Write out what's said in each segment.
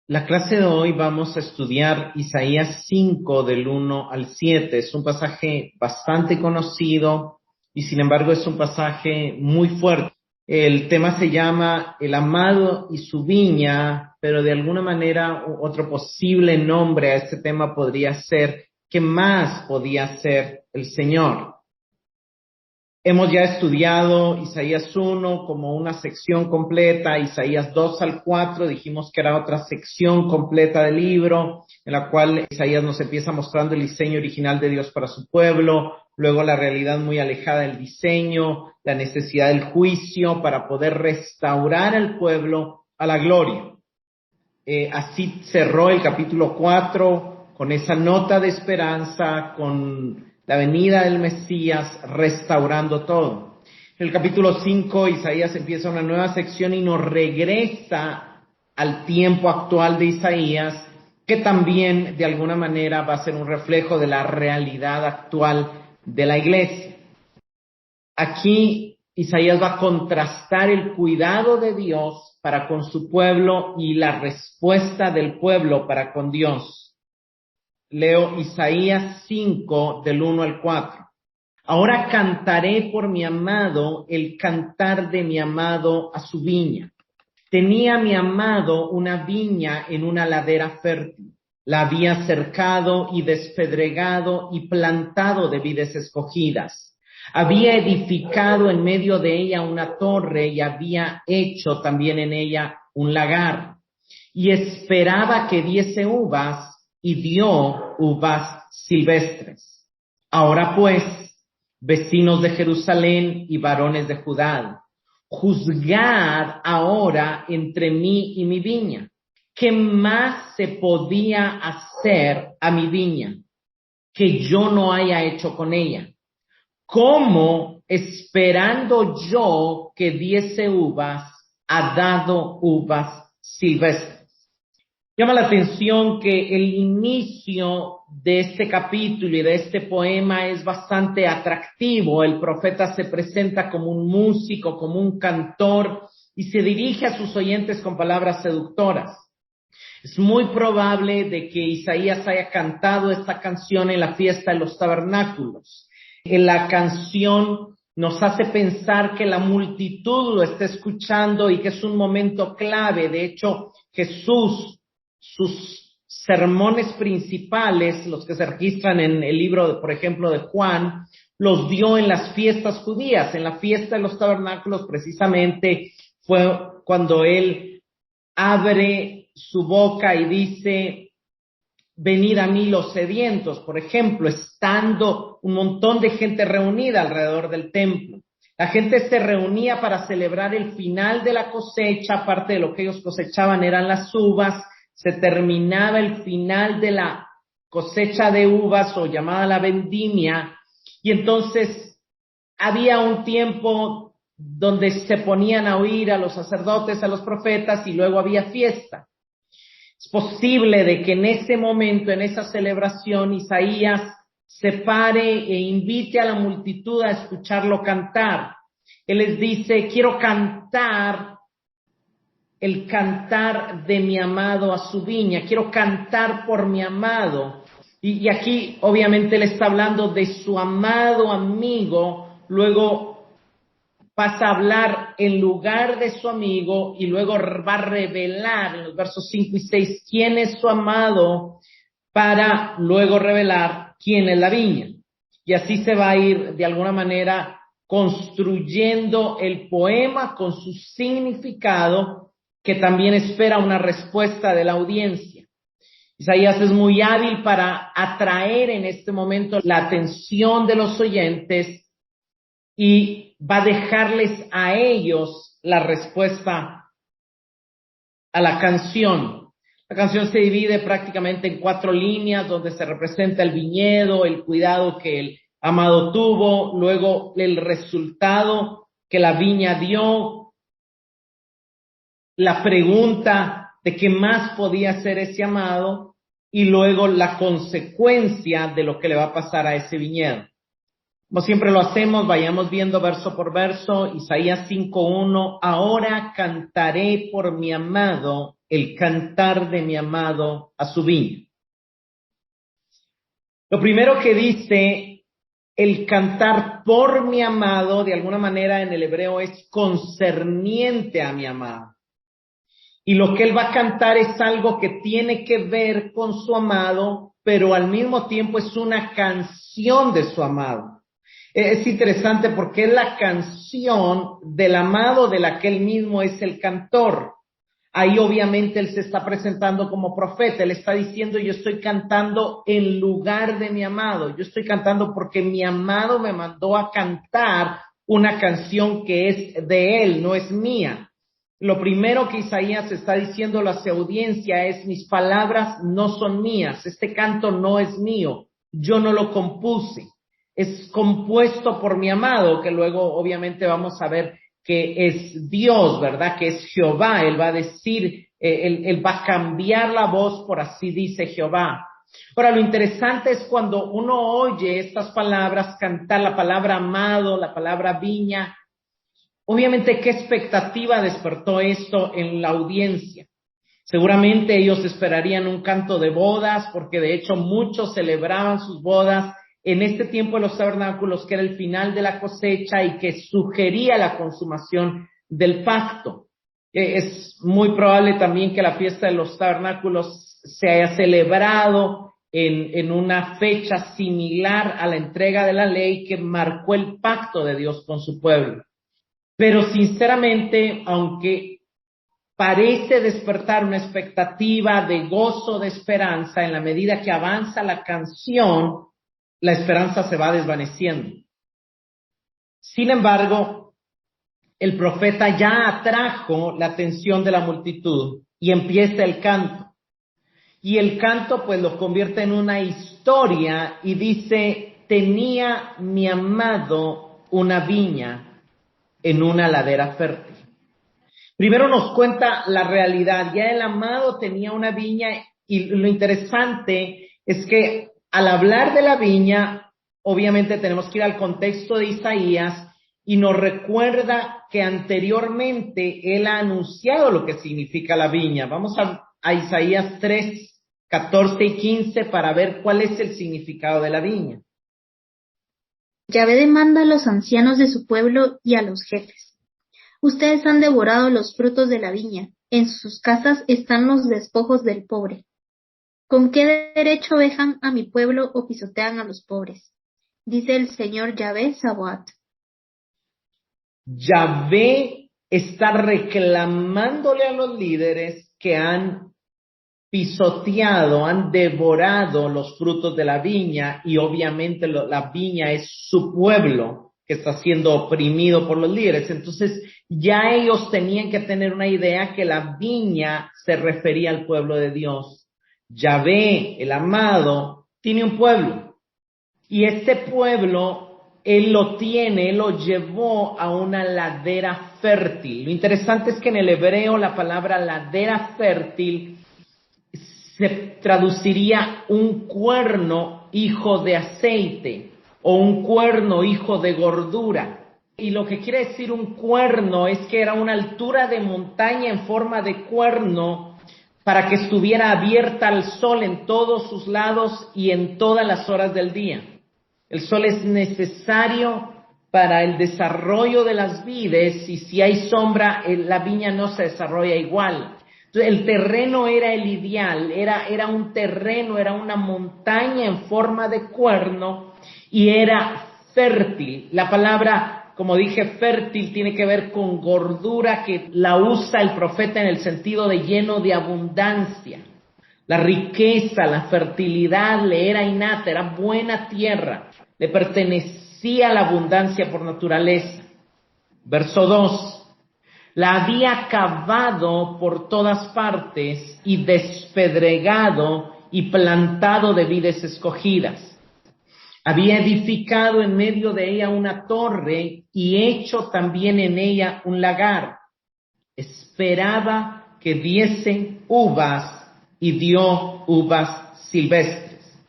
La clase de hoy vamos a estudiar Isaías 5 del 1 al 7. Es un pasaje bastante conocido y sin embargo es un pasaje muy fuerte. El tema se llama El amado y su viña, pero de alguna manera otro posible nombre a este tema podría ser ¿qué más podía ser el Señor? Hemos ya estudiado Isaías 1 como una sección completa, Isaías 2 al 4 dijimos que era otra sección completa del libro, en la cual Isaías nos empieza mostrando el diseño original de Dios para su pueblo, luego la realidad muy alejada del diseño, la necesidad del juicio para poder restaurar al pueblo a la gloria. Así cerró el capítulo 4 con esa nota de esperanza, con la venida del Mesías restaurando todo. En el capítulo 5, Isaías empieza una nueva sección y nos regresa al tiempo actual de Isaías, que también de alguna manera va a ser un reflejo de la realidad actual de la iglesia. Aquí Isaías va a contrastar el cuidado de Dios para con su pueblo y la respuesta del pueblo para con Dios. Leo Isaías 5 del 1 al 4. Ahora cantaré por mi amado el cantar de mi amado a su viña. Tenía mi amado una viña en una ladera fértil. La había cercado y despedregado y plantado de vides escogidas. Había edificado en medio de ella una torre y había hecho también en ella un lagar. Y esperaba que diese uvas y dio uvas silvestres. Ahora pues, vecinos de Jerusalén y varones de Judá, juzgad ahora entre mí y mi viña. ¿Qué más se podía hacer a mi viña que yo no haya hecho con ella? ¿Cómo, esperando yo que diese uvas, ha dado uvas silvestres? Llama la atención que el inicio de este capítulo y de este poema es bastante atractivo. El profeta se presenta como un músico, como un cantor, y se dirige a sus oyentes con palabras seductoras. Es muy probable de que Isaías haya cantado esta canción en la fiesta de los tabernáculos. En la canción nos hace pensar que la multitud lo está escuchando y que es un momento clave. De hecho, Jesús, sus sermones principales, los que se registran en el libro, por ejemplo, de Juan, los dio en las fiestas judías. En la fiesta de los tabernáculos, precisamente, fue cuando él abre su boca y dice, venid a mí los sedientos, por ejemplo, estando un montón de gente reunida alrededor del templo. La gente se reunía para celebrar el final de la cosecha, parte de lo que ellos cosechaban eran las uvas, se terminaba el final de la cosecha de uvas o llamada la vendimia, y entonces había un tiempo donde se ponían a oír a los sacerdotes, a los profetas, y luego había fiesta. Es posible de que en ese momento, en esa celebración, Isaías se pare e invite a la multitud a escucharlo cantar. Él les dice, quiero cantar el cantar de mi amado a su viña, quiero cantar por mi amado. Y aquí obviamente él está hablando de su amado amigo, luego pasa a hablar en lugar de su amigo y luego va a revelar en los versos 5 y 6 quién es su amado para luego revelar quién es la viña. Y así se va a ir de alguna manera construyendo el poema con su significado que también espera una respuesta de la audiencia. Isaías es muy hábil para atraer en este momento la atención de los oyentes y va a dejarles a ellos la respuesta a la canción. La canción se divide prácticamente en 4 líneas donde se representa el viñedo, el cuidado que el amado tuvo, luego el resultado que la viña dio, la pregunta de qué más podía ser ese amado y luego la consecuencia de lo que le va a pasar a ese viñedo. Como siempre lo hacemos, vayamos viendo verso por verso. Isaías 5:1, ahora cantaré por mi amado el cantar de mi amado a su viña. Lo primero que dice el cantar por mi amado, de alguna manera en el hebreo es concerniente a mi amado. Y lo que él va a cantar es algo que tiene que ver con su amado, pero al mismo tiempo es una canción de su amado. Es interesante porque es la canción del amado de la que él mismo es el cantor. Ahí obviamente él se está presentando como profeta, él está diciendo yo estoy cantando en lugar de mi amado, yo estoy cantando porque mi amado me mandó a cantar una canción que es de él, no es mía. Lo primero que Isaías está diciendo a su audiencia es mis palabras no son mías, este canto no es mío, yo no lo compuse, es compuesto por mi amado, que luego obviamente vamos a ver que es Dios, ¿verdad? Que es Jehová. Él va a decir, él va a cambiar la voz por así dice Jehová. Ahora, lo interesante es cuando uno oye estas palabras cantar, la palabra amado, la palabra viña. Obviamente, ¿qué expectativa despertó esto en la audiencia? Seguramente ellos esperarían un canto de bodas, porque de hecho muchos celebraban sus bodas en este tiempo de los tabernáculos, que era el final de la cosecha y que sugería la consumación del pacto. Es muy probable también que la fiesta de los tabernáculos se haya celebrado en una fecha similar a la entrega de la ley que marcó el pacto de Dios con su pueblo. Pero sinceramente, aunque parece despertar una expectativa de gozo, de esperanza, en la medida que avanza la canción, la esperanza se va desvaneciendo. Sin embargo, el profeta ya atrajo la atención de la multitud y empieza el canto. Y el canto pues lo convierte en una historia y dice, tenía mi amado una viña en una ladera fértil. Primero nos cuenta la realidad, ya el amado tenía una viña y lo interesante es que al hablar de la viña, obviamente tenemos que ir al contexto de Isaías y nos recuerda que anteriormente él ha anunciado lo que significa la viña. Vamos a Isaías 3, 14 y 15 para ver cuál es el significado de la viña. Yahvé demanda a los ancianos de su pueblo y a los jefes. Ustedes han devorado los frutos de la viña, en sus casas están los despojos del pobre. ¿Con qué derecho dejan a mi pueblo o pisotean a los pobres? Dice el Señor Yahvé Sabaoth. Yahvé está reclamándole a los líderes que han pisoteado, han devorado los frutos de la viña y obviamente la viña es su pueblo que está siendo oprimido por los líderes. Entonces ya ellos tenían que tener una idea que la viña se refería al pueblo de Dios. Yahvé, el amado, tiene un pueblo y este pueblo él lo llevó a una ladera fértil. Lo interesante es que en el hebreo la palabra ladera fértil se traduciría un cuerno hijo de aceite o un cuerno hijo de gordura. Y lo que quiere decir un cuerno es que era una altura de montaña en forma de cuerno para que estuviera abierta al sol en todos sus lados y en todas las horas del día. El sol es necesario para el desarrollo de las vides y si hay sombra, la viña no se desarrolla igual. Entonces, el terreno era el ideal, era un terreno, era una montaña en forma de cuerno y era fértil. La palabra, como dije, fértil tiene que ver con gordura que la usa el profeta en el sentido de lleno de abundancia. La riqueza, la fertilidad le era innata, era buena tierra, le pertenecía a la abundancia por naturaleza. Verso 2. La había cavado por todas partes y despedregado y plantado de vides escogidas. Había edificado en medio de ella una torre y hecho también en ella un lagar. Esperaba que diese uvas y dio uvas silvestres.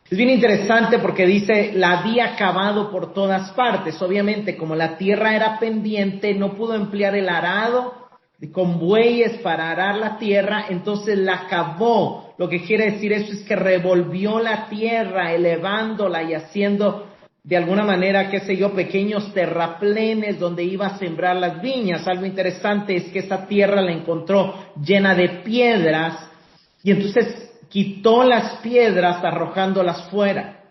Es bien interesante porque dice, la había cavado por todas partes. Obviamente, como la tierra era pendiente, no pudo emplear el arado con bueyes para arar la tierra, entonces la cavó. Lo que quiere decir eso es que revolvió la tierra, elevándola y haciendo de alguna manera, qué sé yo, pequeños terraplenes donde iba a sembrar las viñas. Algo interesante es que esa tierra la encontró llena de piedras y entonces quitó las piedras arrojándolas fuera.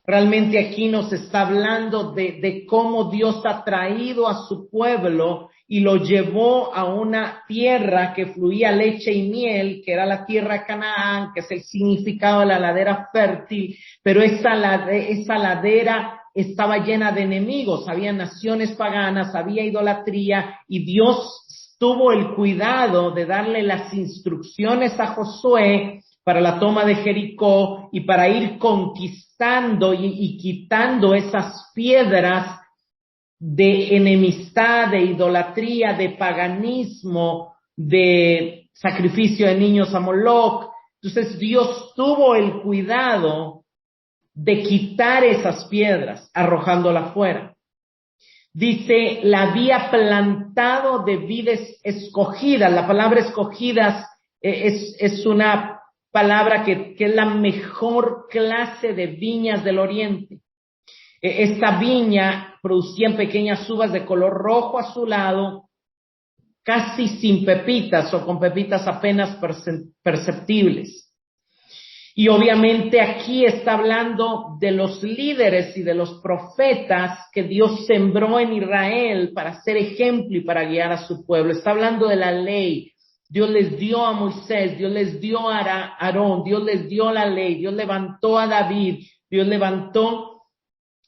Realmente aquí nos está hablando de cómo Dios ha traído a su pueblo y lo llevó a una tierra que fluía leche y miel, que era la tierra de Canaán, que es el significado de la ladera fértil, pero esa ladera estaba llena de enemigos, había naciones paganas, había idolatría, y Dios tuvo el cuidado de darle las instrucciones a Josué para la toma de Jericó y para ir conquistando y quitando esas piedras de enemistad, de idolatría, de paganismo, de sacrificio de niños a Moloch. Entonces Dios tuvo el cuidado de quitar esas piedras, arrojándolas fuera. Dice, la había plantado de vides escogidas. La palabra escogidas es una palabra que es la mejor clase de viñas del oriente. Esta viña producía pequeñas uvas de color rojo azulado, casi sin pepitas o con pepitas apenas perceptibles. Y obviamente aquí está hablando de los líderes y de los profetas que Dios sembró en Israel para ser ejemplo y para guiar a su pueblo. Está hablando de la ley. Dios les dio a Moisés, Dios les dio a Aarón, Dios les dio la ley, Dios levantó a David, Dios levantó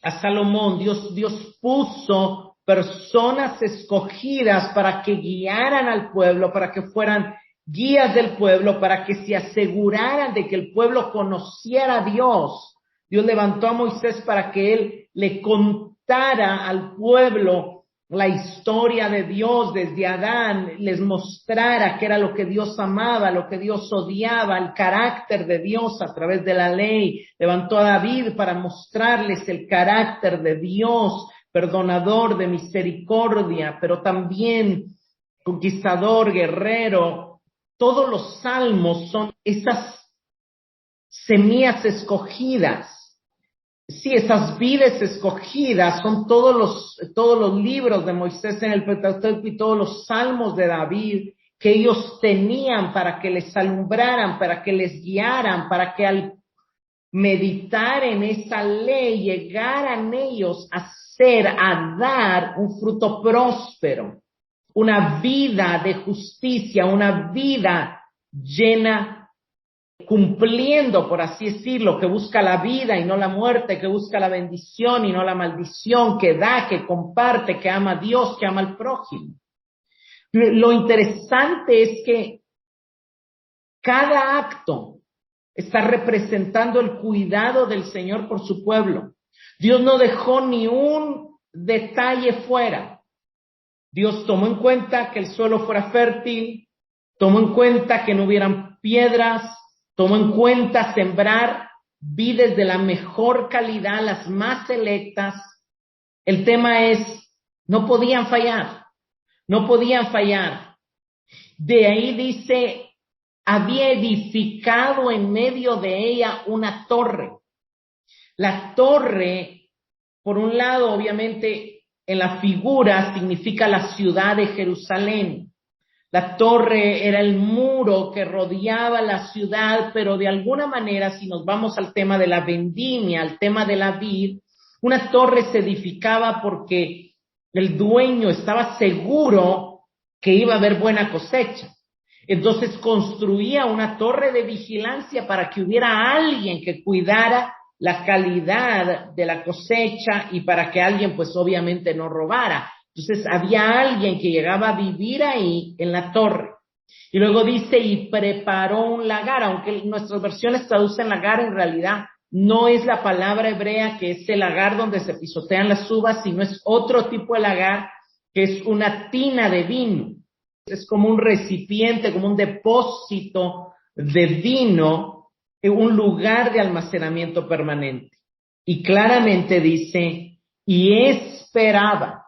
a Salomón, Dios puso personas escogidas para que guiaran al pueblo, para que fueran guías del pueblo, para que se aseguraran de que el pueblo conociera a Dios. Dios levantó a Moisés para que él le contara al pueblo la historia de Dios desde Adán, les mostrara qué era lo que Dios amaba, lo que Dios odiaba, el carácter de Dios a través de la ley. Levantó a David para mostrarles el carácter de Dios, perdonador, de misericordia, pero también conquistador, guerrero. Todos los salmos son esas semillas escogidas. Sí, esas vides escogidas son todos los libros de Moisés en el Pentateuco y todos los salmos de David que ellos tenían para que les alumbraran, para que les guiaran, para que al meditar en esa ley llegaran ellos a dar un fruto próspero, una vida de justicia, una vida llena, cumpliendo, por así decirlo, que busca la vida y no la muerte, que busca la bendición y no la maldición, que da, que comparte, que ama a Dios, que ama al prójimo. Lo interesante es que cada acto está representando el cuidado del Señor por su pueblo. Dios no dejó ni un detalle fuera. Dios tomó en cuenta que el suelo fuera fértil, tomó en cuenta que no hubieran piedras, tomó en cuenta sembrar vides de la mejor calidad, las más selectas. El tema es, no podían fallar. De ahí dice, había edificado en medio de ella una torre. La torre, por un lado, obviamente, en la figura significa la ciudad de Jerusalén. La torre era el muro que rodeaba la ciudad, pero de alguna manera, si nos vamos al tema de la vendimia, al tema de la vid, una torre se edificaba porque el dueño estaba seguro que iba a haber buena cosecha. Entonces construía una torre de vigilancia para que hubiera alguien que cuidara la calidad de la cosecha y para que alguien pues obviamente no robara. Entonces había alguien que llegaba a vivir ahí en la torre. Y luego dice, y preparó un lagar, aunque nuestras versiones traducen lagar, en realidad no es la palabra hebrea que es el lagar donde se pisotean las uvas, sino es otro tipo de lagar que es una tina de vino. Es como un recipiente, como un depósito de vino, un lugar de almacenamiento permanente. Y claramente dice, y esperaba.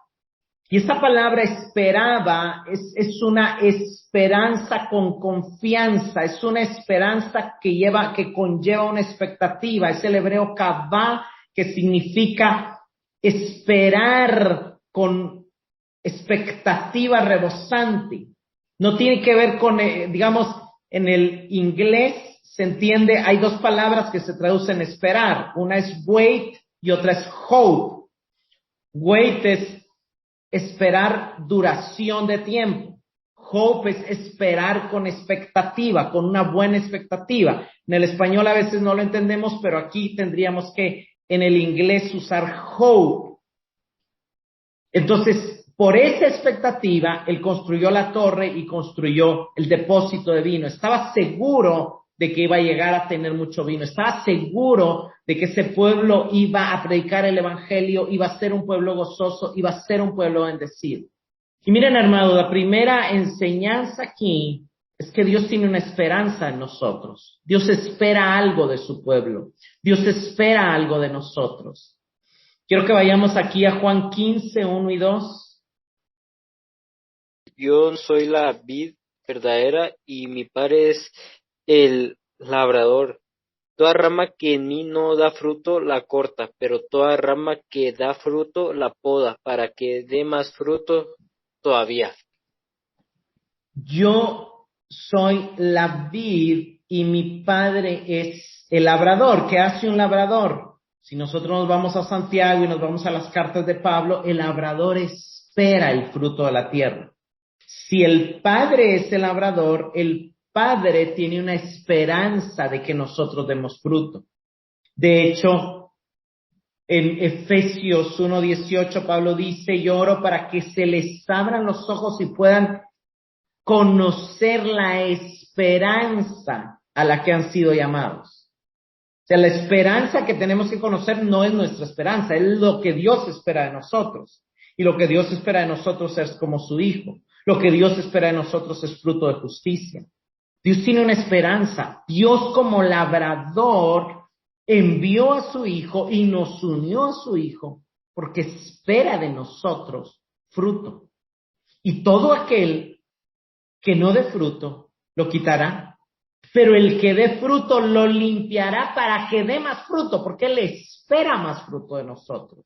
Y esta palabra esperaba es una esperanza con confianza, es una esperanza que conlleva una expectativa. Es el hebreo kavá, que significa esperar con expectativa rebosante. No tiene que ver con, digamos, en el inglés se entiende, hay dos palabras que se traducen esperar. Una es wait y otra es hope. Wait es esperar duración de tiempo. Hope es esperar con expectativa, con una buena expectativa. En el español a veces no lo entendemos, pero aquí tendríamos que en el inglés usar hope. Entonces, por esa expectativa, él construyó la torre y construyó el depósito de vino. Estaba seguro de que iba a llegar a tener mucho vino. Estaba seguro de que ese pueblo iba a predicar el evangelio, iba a ser un pueblo gozoso, iba a ser un pueblo bendecido. Y miren, hermano, la primera enseñanza aquí es que Dios tiene una esperanza en nosotros. Dios espera algo de su pueblo. Dios espera algo de nosotros. Quiero que vayamos aquí a Juan 15, 1 y 2. Yo soy la vid verdadera y mi padre es el labrador. Toda rama que en mí no da fruto la corta, pero toda rama que da fruto la poda para que dé más fruto todavía. Yo soy la vid y mi padre es el labrador. ¿Qué hace un labrador? Si nosotros nos vamos a Santiago y nos vamos a las cartas de Pablo, el labrador espera el fruto de la tierra. Si el padre es el labrador, el padre tiene una esperanza de que nosotros demos fruto. De hecho, en Efesios 1:18, Pablo dice, yo oro para que se les abran los ojos y puedan conocer la esperanza a la que han sido llamados. O sea, la esperanza que tenemos que conocer no es nuestra esperanza, es lo que Dios espera de nosotros. Y lo que Dios espera de nosotros es como su Hijo. Lo que Dios espera de nosotros es fruto de justicia. Dios tiene una esperanza. Dios como labrador envió a su Hijo y nos unió a su Hijo porque espera de nosotros fruto. Y todo aquel que no dé fruto lo quitará, pero el que dé fruto lo limpiará para que dé más fruto, porque Él espera más fruto de nosotros.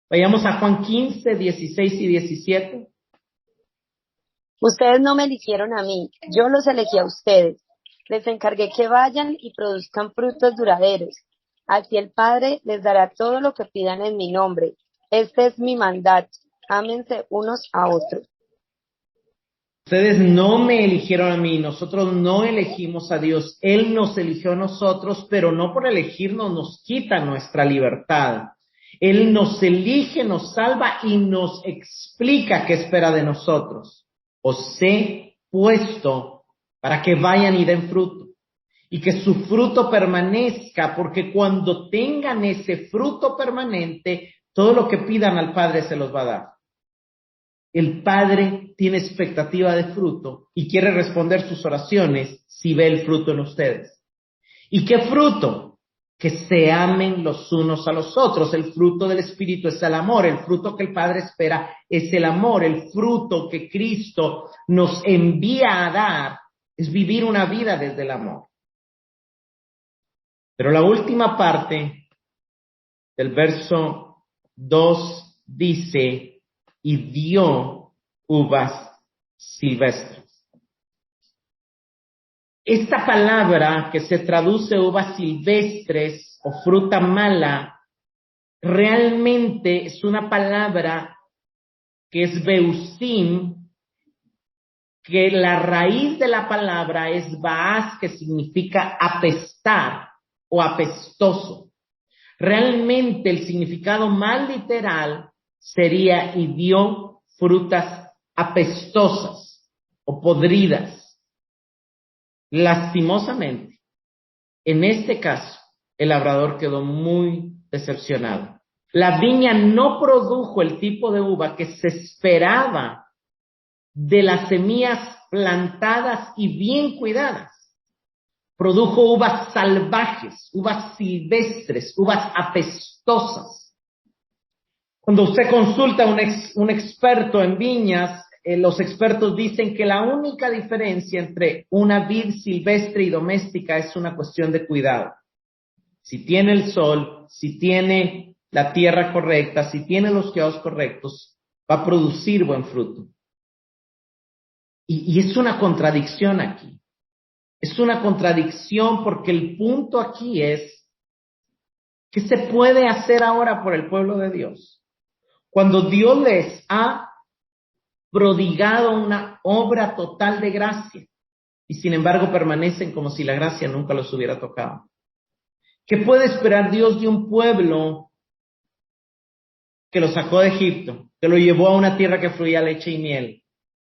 Vayamos a Juan 15, 16 y 17. Ustedes no me eligieron a mí, yo los elegí a ustedes. Les encargué que vayan y produzcan frutos duraderos. Así el Padre les dará todo lo que pidan en mi nombre. Este es mi mandato. Ámense unos a otros. Ustedes no me eligieron a mí, nosotros no elegimos a Dios. Él nos eligió a nosotros, pero no por elegirnos nos quita nuestra libertad. Él nos elige, nos salva y nos explica qué espera de nosotros. Os he puesto para que vayan y den fruto y que su fruto permanezca, porque cuando tengan ese fruto permanente, todo lo que pidan al Padre se los va a dar. El Padre tiene expectativa de fruto y quiere responder sus oraciones si ve el fruto en ustedes. ¿Y qué fruto? Que se amen los unos a los otros. El fruto del Espíritu es el amor. El fruto que el Padre espera es el amor. El fruto que Cristo nos envía a dar es vivir una vida desde el amor. Pero la última parte del verso 2 dice, y dio uvas silvestres. Esta palabra que se traduce uvas silvestres o fruta mala, realmente es una palabra que es beusim, que la raíz de la palabra es baas, que significa apestar o apestoso. Realmente el significado más literal sería y dio frutas apestosas o podridas. Lastimosamente, en este caso, el labrador quedó muy decepcionado. La viña no produjo el tipo de uva que se esperaba de las semillas plantadas y bien cuidadas. Produjo uvas salvajes, uvas silvestres, uvas apestosas. Cuando usted consulta a un experto en viñas, los expertos dicen que la única diferencia entre una vid silvestre y doméstica es una cuestión de cuidado. Si tiene el sol, si tiene la tierra correcta, si tiene los cuidados correctos, va a producir buen fruto. Y es una contradicción aquí. Es una contradicción porque el punto aquí es, ¿qué se puede hacer ahora por el pueblo de Dios? Cuando Dios les ha prodigado una obra total de gracia y sin embargo permanecen como si la gracia nunca los hubiera tocado. ¿Qué puede esperar Dios de un pueblo que lo sacó de Egipto, que lo llevó a una tierra que fluía leche y miel,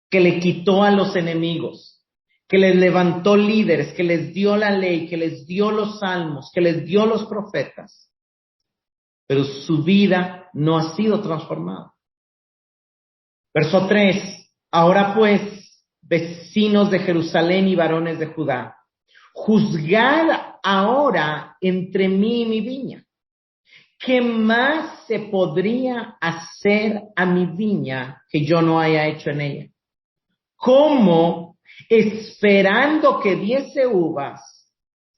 que le quitó a los enemigos, que les levantó líderes, que les dio la ley, que les dio los salmos, que les dio los profetas, pero su vida no ha sido transformada? Verso 3, ahora pues, vecinos de Jerusalén y varones de Judá, juzgad ahora entre mí y mi viña. ¿Qué más se podría hacer a mi viña que yo no haya hecho en ella? ¿Cómo, esperando que diese uvas,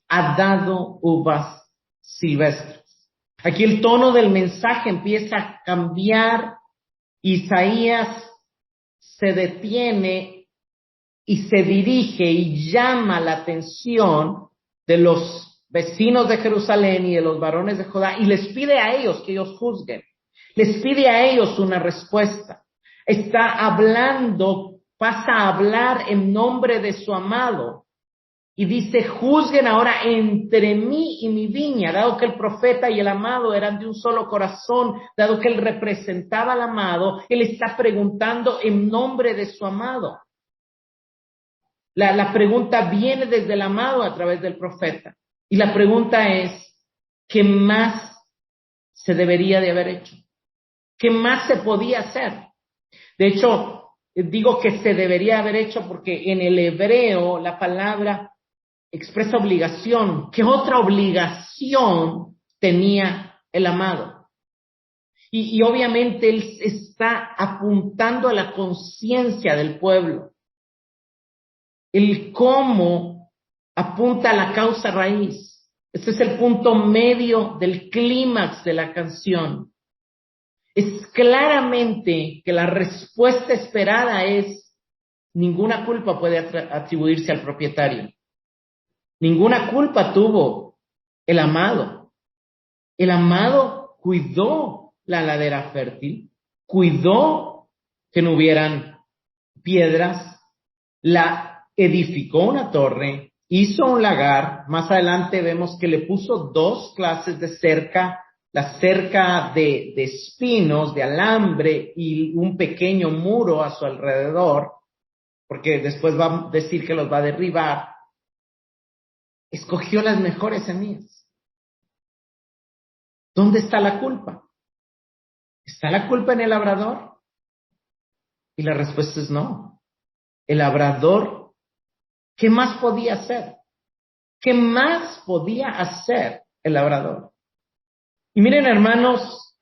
ha dado uvas silvestres? Aquí el tono del mensaje empieza a cambiar. Isaías se detiene y se dirige y llama la atención de los vecinos de Jerusalén y de los varones de Judá y les pide a ellos que ellos juzguen. Les pide a ellos una respuesta. Está hablando, pasa a hablar en nombre de su amado y dice, juzguen ahora entre mí y mi viña, dado que el profeta y el amado eran de un solo corazón, dado que él representaba al amado, él está preguntando en nombre de su amado. La pregunta viene desde el amado a través del profeta. Y la pregunta es, ¿qué más se debería de haber hecho? ¿Qué más se podía hacer? De hecho, digo que se debería haber hecho porque en el hebreo la palabra expresa obligación. ¿Qué otra obligación tenía el amado? Y obviamente él está apuntando a la conciencia del pueblo. El cómo apunta a la causa raíz. Este es el punto medio del clímax de la canción. Es claramente que la respuesta esperada es: ninguna culpa puede atribuirse al propietario. Ninguna culpa tuvo el amado. El amado cuidó la ladera fértil, cuidó que no hubieran piedras, la edificó una torre, hizo un lagar. Más adelante vemos que le puso 2 clases de cerca, la cerca de espinos, de alambre y un pequeño muro a su alrededor, porque después va a decir que los va a derribar. Escogió las mejores semillas. ¿Dónde está la culpa? ¿Está la culpa en el labrador? Y la respuesta es no. El labrador, ¿qué más podía hacer? ¿Qué más podía hacer el labrador? Y miren, hermanos,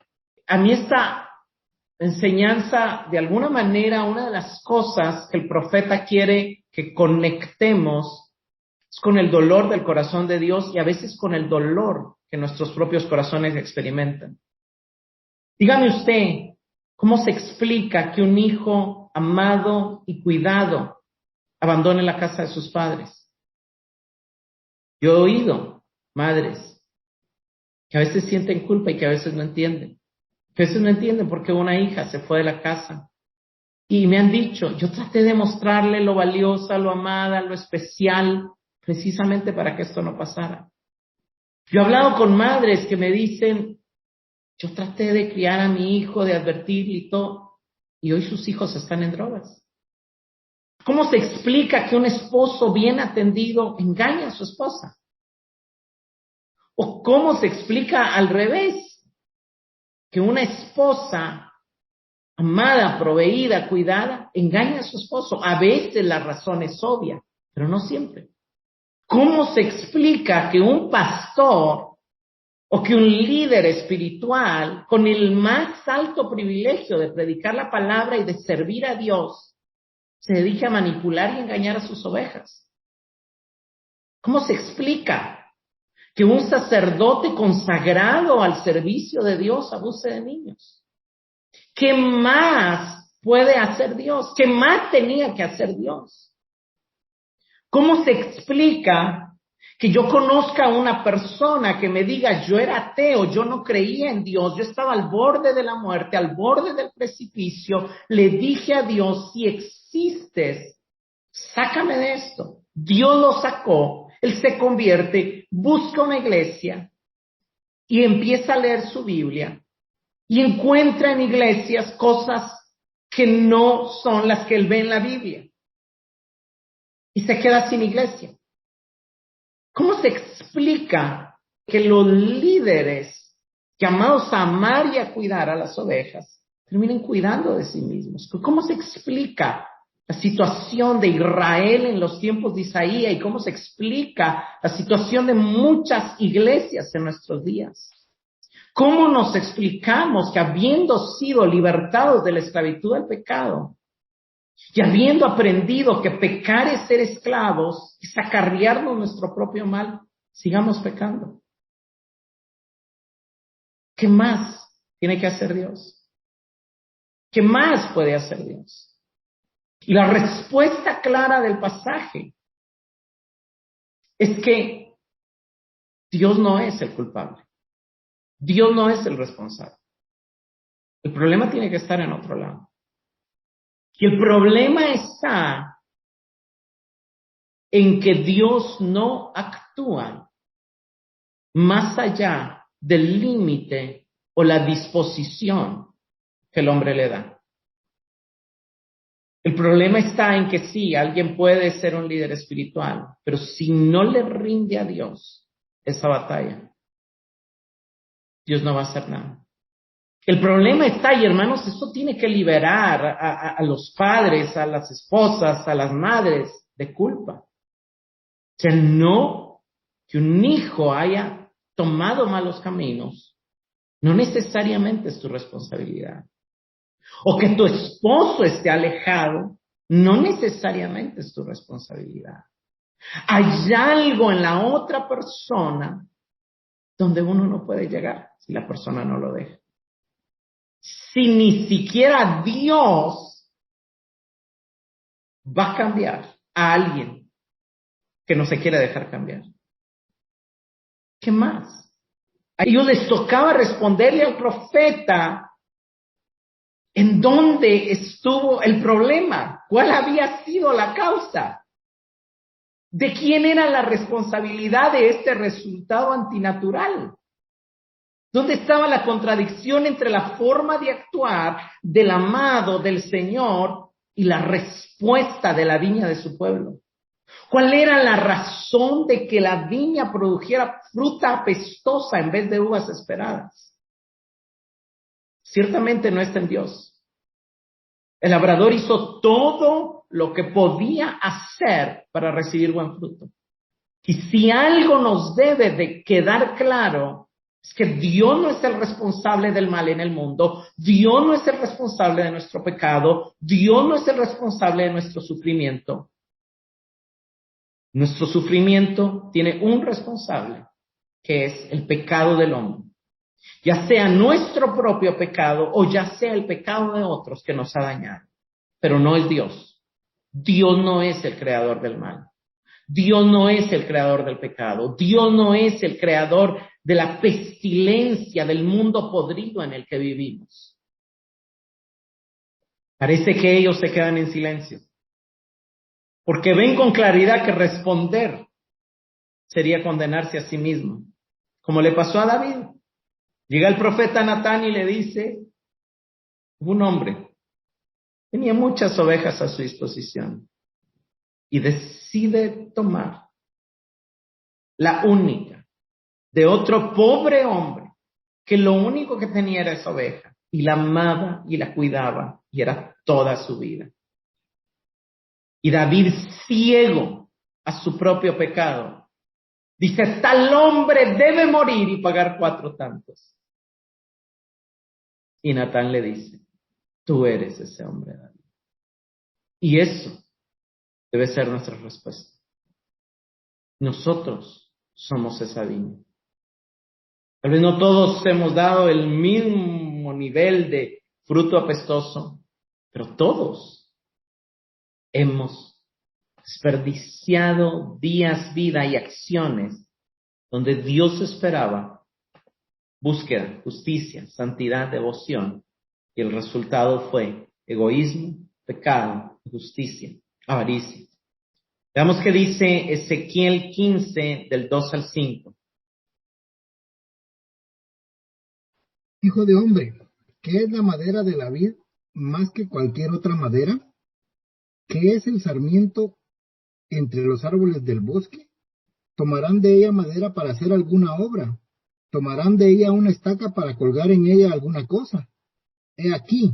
a mí esta enseñanza, de alguna manera, una de las cosas que el profeta quiere que conectemos es con el dolor del corazón de Dios y a veces con el dolor que nuestros propios corazones experimentan. Dígame usted, ¿cómo se explica que un hijo amado y cuidado abandone la casa de sus padres? Yo he oído madres que a veces sienten culpa y que a veces no entienden. Que a veces no entienden por qué una hija se fue de la casa. Y me han dicho, yo traté de mostrarle lo valiosa, lo amada, lo especial, precisamente para que esto no pasara. Yo he hablado con madres que me dicen, yo traté de criar a mi hijo, de advertirle y todo, y hoy sus hijos están en drogas. ¿Cómo se explica que un esposo bien atendido engaña a su esposa? ¿O cómo se explica al revés? Que una esposa amada, proveída, cuidada, engaña a su esposo. A veces la razón es obvia, pero no siempre. ¿Cómo se explica que un pastor o que un líder espiritual con el más alto privilegio de predicar la palabra y de servir a Dios se dedique a manipular y engañar a sus ovejas? ¿Cómo se explica que un sacerdote consagrado al servicio de Dios abuse de niños? ¿Qué más puede hacer Dios? ¿Qué más tenía que hacer Dios? ¿Cómo se explica que yo conozca a una persona que me diga, yo era ateo, yo no creía en Dios, yo estaba al borde de la muerte, al borde del precipicio, le dije a Dios, si existes, sácame de esto? Dios lo sacó, él se convierte, busca una iglesia y empieza a leer su Biblia y encuentra en iglesias cosas que no son las que él ve en la Biblia y se queda sin iglesia. ¿Cómo se explica que los líderes llamados a amar y a cuidar a las ovejas terminen cuidando de sí mismos? ¿Cómo se explica la situación de Israel en los tiempos de Isaías y cómo se explica la situación de muchas iglesias en nuestros días? ¿Cómo nos explicamos que habiendo sido libertados de la esclavitud del pecado, y habiendo aprendido que pecar es ser esclavos, es acarrearnos nuestro propio mal, sigamos pecando? ¿Qué más tiene que hacer Dios? ¿Qué más puede hacer Dios? Y la respuesta clara del pasaje es que Dios no es el culpable. Dios no es el responsable. El problema tiene que estar en otro lado. Y el problema está en que Dios no actúa más allá del límite o la disposición que el hombre le da. El problema está en que sí, alguien puede ser un líder espiritual, pero si no le rinde a Dios esa batalla, Dios no va a hacer nada. El problema está, y hermanos, eso tiene que liberar a los padres, a las esposas, a las madres de culpa. O sea, no que un hijo haya tomado malos caminos, no necesariamente es tu responsabilidad. O que tu esposo esté alejado, no necesariamente es tu responsabilidad. Hay algo en la otra persona donde uno no puede llegar si la persona no lo deja. Si ni siquiera Dios va a cambiar a alguien que no se quiere dejar cambiar, ¿qué más? A ellos les tocaba responderle al profeta en dónde estuvo el problema, cuál había sido la causa, de quién era la responsabilidad de este resultado antinatural. ¿Dónde estaba la contradicción entre la forma de actuar del amado del Señor y la respuesta de la viña de su pueblo? ¿Cuál era la razón de que la viña produjera fruta apestosa en vez de uvas esperadas? Ciertamente no está en Dios. El labrador hizo todo lo que podía hacer para recibir buen fruto. Y si algo nos debe de quedar claro, es que Dios no es el responsable del mal en el mundo, Dios no es el responsable de nuestro pecado, Dios no es el responsable de nuestro sufrimiento. Nuestro sufrimiento tiene un responsable, que es el pecado del hombre. Ya sea nuestro propio pecado o ya sea el pecado de otros que nos ha dañado. Pero no es Dios. Dios no es el creador del mal. Dios no es el creador del pecado. Dios no es el creador de la pestilencia del mundo podrido en el que vivimos. Parece que ellos se quedan en silencio, porque ven con claridad que responder sería condenarse a sí mismo, como le pasó a David. Llega el profeta Natán y le dice, un hombre tenía muchas ovejas a su disposición y decide tomar la única de otro pobre hombre que lo único que tenía era esa oveja y la amaba y la cuidaba y era toda su vida. Y David, ciego a su propio pecado, Dice, tal hombre debe morir y pagar 4 tantos. Y Natán le dice, tú eres ese hombre, David. Y eso debe ser nuestra respuesta. Nosotros somos esa viña. Tal vez no todos hemos dado el mismo nivel de fruto apestoso, pero todos hemos desperdiciado días, vida y acciones donde Dios esperaba búsqueda, justicia, santidad, devoción, y el resultado fue egoísmo, pecado, injusticia, avaricia. Veamos qué dice Ezequiel 15, del 2 al 5. Hijo de hombre, ¿qué es la madera de la vid más que cualquier otra madera? ¿Qué es el sarmiento entre los árboles del bosque? ¿Tomarán de ella madera para hacer alguna obra? ¿Tomarán de ella una estaca para colgar en ella alguna cosa? He aquí,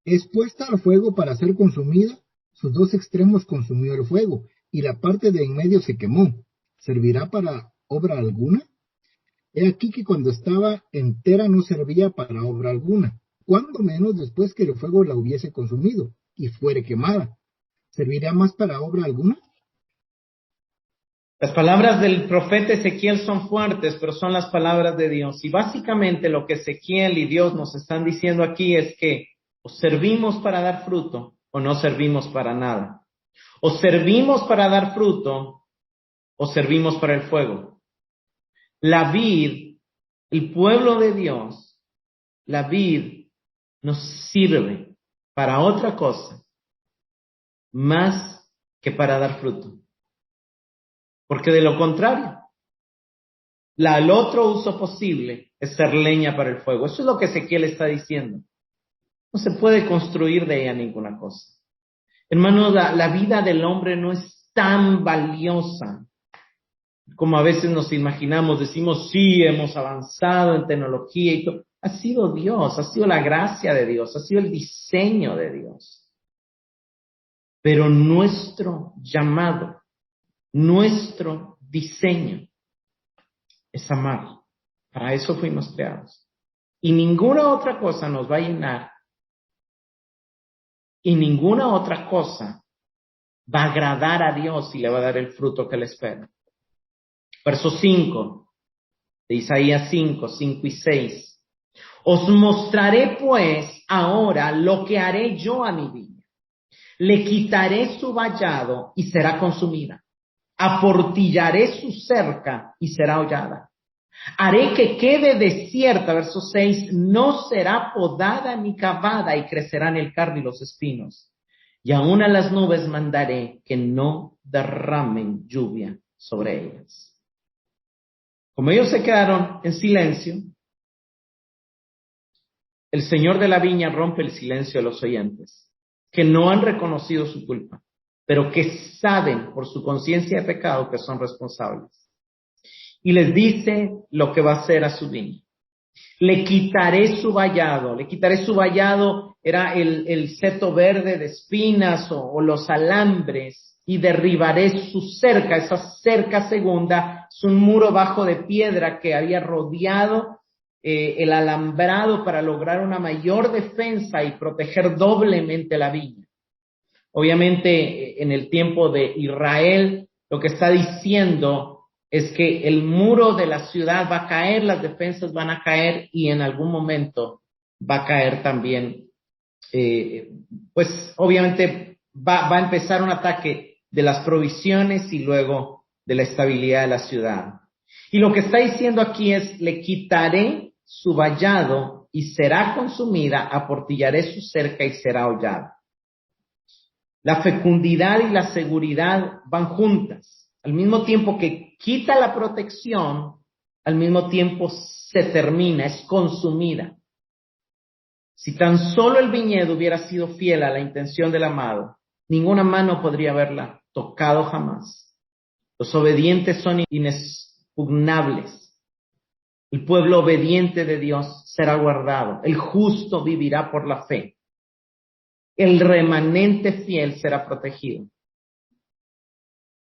es puesta al fuego para ser consumida, sus 2 extremos consumió el fuego, y la parte de en medio se quemó. ¿Servirá para obra alguna? He aquí que cuando estaba entera no servía para obra alguna, cuando menos después que el fuego la hubiese consumido, y fuere quemada. ¿Servirá más para obra alguna? Las palabras del profeta Ezequiel son fuertes, pero son las palabras de Dios. Y básicamente lo que Ezequiel y Dios nos están diciendo aquí es que o servimos para dar fruto o no servimos para nada. O servimos para dar fruto o servimos para el fuego. La vid, el pueblo de Dios, la vid nos sirve para otra cosa más que para dar fruto. Porque de lo contrario, el otro uso posible es ser leña para el fuego. Eso es lo que Ezequiel está diciendo. No se puede construir de ella ninguna cosa. Hermanos, la vida del hombre no es tan valiosa como a veces nos imaginamos. Decimos, sí, hemos avanzado en tecnología y todo. Ha sido Dios, ha sido la gracia de Dios, ha sido el diseño de Dios. Pero nuestro llamado, nuestro diseño es amar. Para eso fuimos creados. Y ninguna otra cosa nos va a llenar. Y ninguna otra cosa va a agradar a Dios y le va a dar el fruto que le espera. Verso 5 de Isaías 5, 5 y 6. Os mostraré pues ahora lo que haré yo a mi viña. Le quitaré su vallado y será consumida. Aportillaré su cerca y será hollada. Haré que quede desierta, verso 6, no será podada ni cavada y crecerán el cardo y los espinos. Y aún a las nubes mandaré que no derramen lluvia sobre ellas. Como ellos se quedaron en silencio, el Señor de la viña rompe el silencio de los oyentes, que no han reconocido su culpa, pero que saben por su conciencia de pecado que son responsables. Y les dice lo que va a hacer a su viña. Le quitaré su vallado. Le quitaré su vallado, era el seto verde de espinas o los alambres, y derribaré su cerca. Esa cerca segunda es un muro bajo de piedra que había rodeado el alambrado para lograr una mayor defensa y proteger doblemente la viña. Obviamente, en el tiempo de Israel, lo que está diciendo es que el muro de la ciudad va a caer, las defensas van a caer y en algún momento va a caer también, pues obviamente va a empezar un ataque de las provisiones y luego de la estabilidad de la ciudad. Y lo que está diciendo aquí es, le quitaré su vallado y será consumida, aportillaré su cerca y será hollada. La fecundidad y la seguridad van juntas. Al mismo tiempo que quita la protección, al mismo tiempo se termina, es consumida. Si tan solo el viñedo hubiera sido fiel a la intención del amado, ninguna mano podría haberla tocado jamás. Los obedientes son inexpugnables. El pueblo obediente de Dios será guardado. El justo vivirá por la fe. El remanente fiel será protegido.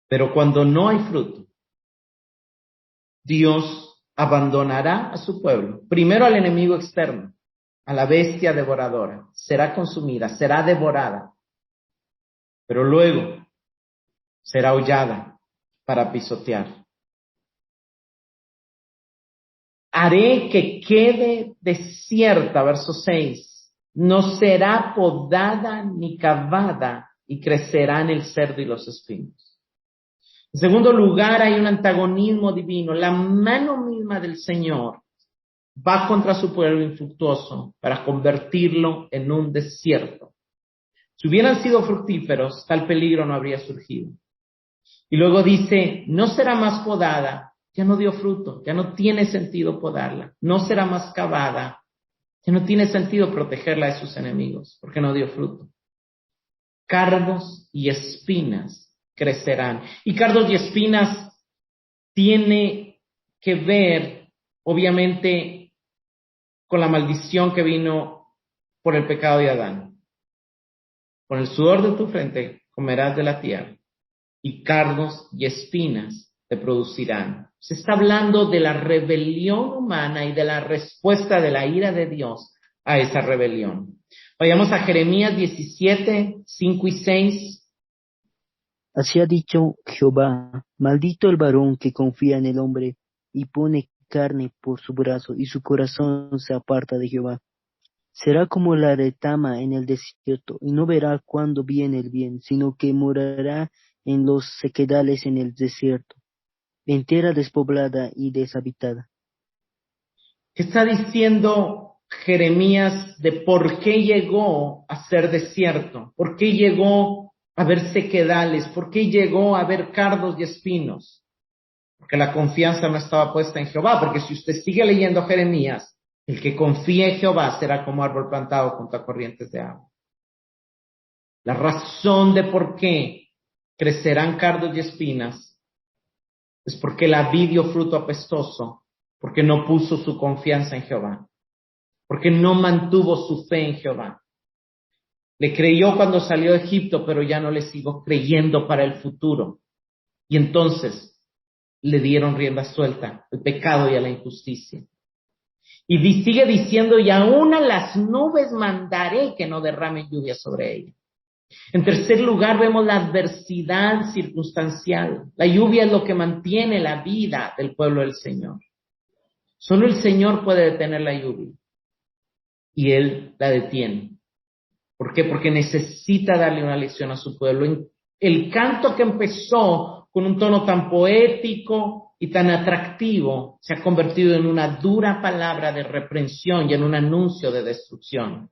Pero cuando no hay fruto, Dios abandonará a su pueblo, primero al enemigo externo, a la bestia devoradora, será consumida, será devorada, pero luego será hollada para pisotear. Haré que quede desierta, verso 6, no será podada ni cavada y crecerán el cerdo y los espinos. En segundo lugar, hay un antagonismo divino. La mano misma del Señor va contra su pueblo infructuoso para convertirlo en un desierto. Si hubieran sido fructíferos, tal peligro no habría surgido. Y luego dice, no será más podada, ya no dio fruto, ya no tiene sentido podarla. No será más cavada, ya no tiene sentido protegerla de sus enemigos, porque no dio fruto. Cardos y espinas crecerán. Y cardos y espinas tiene que ver, obviamente, con la maldición que vino por el pecado de Adán. Con el sudor de tu frente comerás de la tierra, y cardos y espinas te producirán. Se está hablando de la rebelión humana y de la respuesta de la ira de Dios a esa rebelión. Vayamos a Jeremías 17, 5 y 6. Así ha dicho Jehová: maldito el varón que confía en el hombre y pone carne por su brazo, y su corazón se aparta de Jehová. Será como la retama en el desierto, y no verá cuándo viene el bien, sino que morará en los sequedales en el desierto, en tierra despoblada y deshabitada. ¿Qué está diciendo Jeremías de por qué llegó a ser desierto? ¿Por qué llegó a haber sequedales? ¿Por qué llegó a haber cardos y espinos? Porque la confianza no estaba puesta en Jehová, porque si usted sigue leyendo Jeremías, el que confía en Jehová será como árbol plantado junto a corrientes de agua. La razón de por qué crecerán cardos y espinas es porque la vid dio fruto apestoso, porque no puso su confianza en Jehová, porque no mantuvo su fe en Jehová. Le creyó cuando salió de Egipto, pero ya no le siguió creyendo para el futuro. Y entonces le dieron rienda suelta al pecado y a la injusticia. Y sigue diciendo, y aún a las nubes mandaré que no derramen lluvia sobre ella. En tercer lugar, vemos la adversidad circunstancial. La lluvia es lo que mantiene la vida del pueblo del Señor. Solo el Señor puede detener la lluvia. Y Él la detiene. ¿Por qué? Porque necesita darle una lección a su pueblo. El canto que empezó con un tono tan poético y tan atractivo se ha convertido en una dura palabra de reprensión y en un anuncio de destrucción.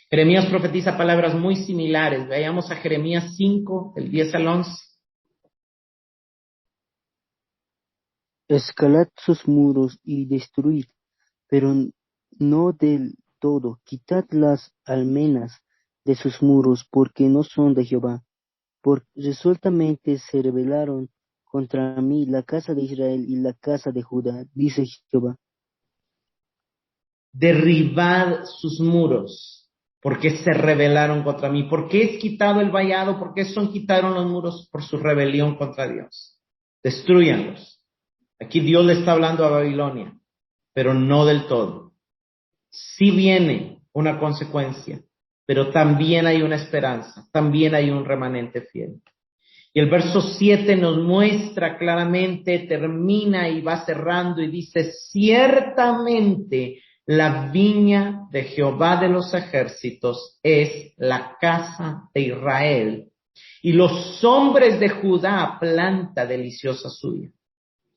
Jeremías profetiza palabras muy similares. Vayamos a Jeremías 5, del 10 al 11. Escalad sus muros y destruid, pero no del todo. Quitad las almenas de sus muros, porque no son de Jehová. Porque resueltamente se rebelaron contra mí la casa de Israel y la casa de Judá, dice Jehová. Derribad sus muros, porque se rebelaron contra mí. ¿Por qué es quitado el vallado? ¿Por qué son quitaron los muros? Por su rebelión contra Dios. Destrúyanlos. Aquí Dios le está hablando a Babilonia, pero no del todo. Sí viene una consecuencia, pero también hay una esperanza, también hay un remanente fiel. Y el verso 7 nos muestra claramente, termina y va cerrando y dice, ciertamente la viña de Jehová de los ejércitos es la casa de Israel, y los hombres de Judá planta deliciosa suya.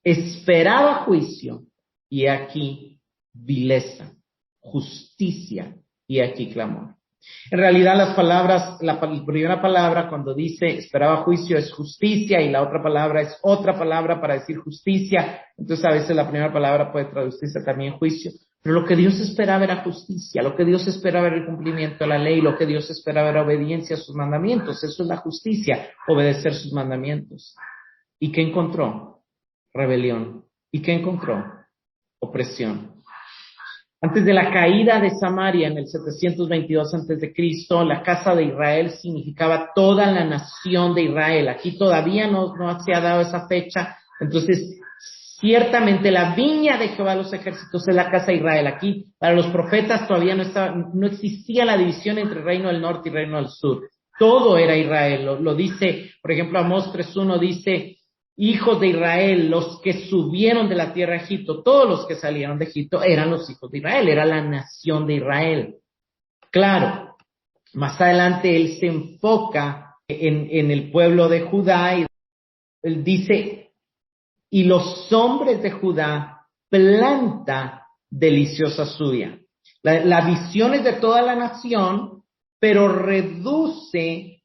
Esperaba juicio, y aquí vileza, justicia, y aquí clamor. En realidad las palabras, la primera palabra cuando dice esperaba juicio es justicia y la otra palabra es otra palabra para decir justicia. Entonces a veces la primera palabra puede traducirse también juicio. Pero lo que Dios esperaba era justicia, lo que Dios esperaba era el cumplimiento de la ley, lo que Dios esperaba era obediencia a sus mandamientos. Eso es la justicia, obedecer sus mandamientos. ¿Y qué encontró? Rebelión. ¿Y qué encontró? Opresión. Antes de la caída de Samaria en el 722 a.C., la casa de Israel significaba toda la nación de Israel. Aquí todavía no se ha dado esa fecha. Entonces, Ciertamente la viña de Jehová de los ejércitos es la casa de Israel. Aquí, para los profetas todavía no existía la división entre reino del norte y reino del sur. Todo era Israel. Lo dice, por ejemplo, Amós 3:1 dice, hijos de Israel, los que subieron de la tierra de Egipto, todos los que salieron de Egipto eran los hijos de Israel, era la nación de Israel. Claro, más adelante él se enfoca en el pueblo de Judá y él dice, y los hombres de Judá planta deliciosa suya. La visión es de toda la nación, pero reduce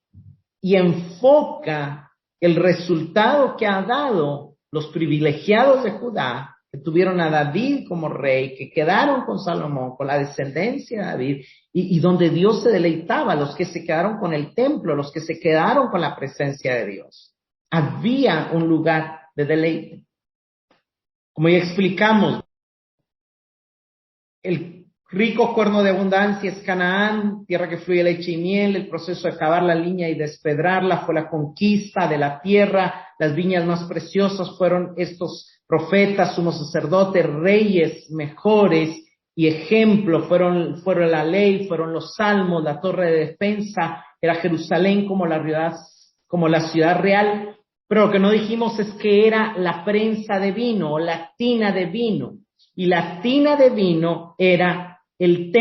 y enfoca el resultado que ha dado los privilegiados de Judá, que tuvieron a David como rey, que quedaron con Salomón, con la descendencia de David, y donde Dios se deleitaba, los que se quedaron con el templo, los que se quedaron con la presencia de Dios. Había un lugar de deleite. Como ya explicamos, el rico cuerno de abundancia es Canaán, tierra que fluye leche y miel. El proceso de cavar la viña y despedrarla fue la conquista de la tierra. Las viñas más preciosas fueron estos profetas, sumos sacerdotes, reyes mejores y ejemplo. Fueron la ley, fueron los salmos, la torre de defensa. Era Jerusalén como la ciudad real. Pero lo que no dijimos es que era la prensa de vino o la tina de vino. Y la tina de vino era el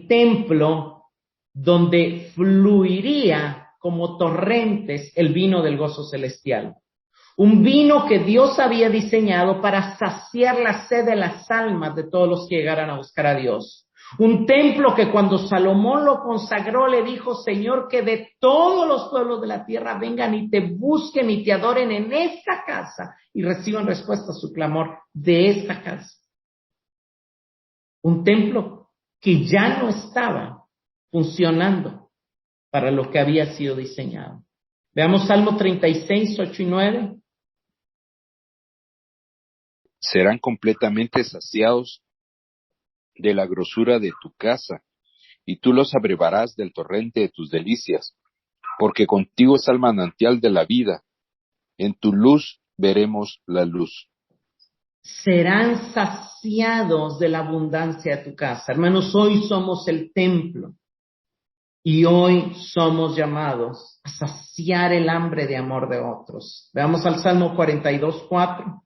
templo donde fluiría como torrentes el vino del gozo celestial. Un vino que Dios había diseñado para saciar la sed de las almas de todos los que llegaran a buscar a Dios. Un templo que cuando Salomón lo consagró le dijo, Señor, que de todos los pueblos de la tierra vengan y te busquen y te adoren en esta casa y reciban respuesta a su clamor de esta casa. Un templo que ya no estaba funcionando para lo que había sido diseñado. Veamos Salmo 36, 8 y 9. Serán completamente saciados de la grosura de tu casa, y tú los abrevarás del torrente de tus delicias, porque contigo es el manantial de la vida, en tu luz veremos la luz. Serán saciados de la abundancia de tu casa. Hermanos, hoy somos el templo, y hoy somos llamados a saciar el hambre de amor de otros. Veamos al Salmo 42, 4.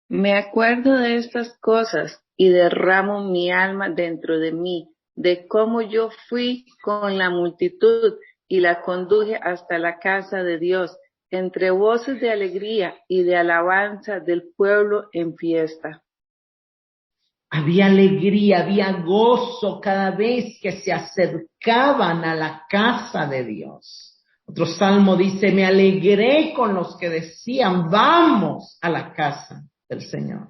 Me acuerdo de estas cosas y derramo mi alma dentro de mí, de cómo yo fui con la multitud y la conduje hasta la casa de Dios, entre voces de alegría y de alabanza del pueblo en fiesta. Había alegría, había gozo cada vez que se acercaban a la casa de Dios. Otro salmo dice, me alegré con los que decían, vamos a la casa del Señor.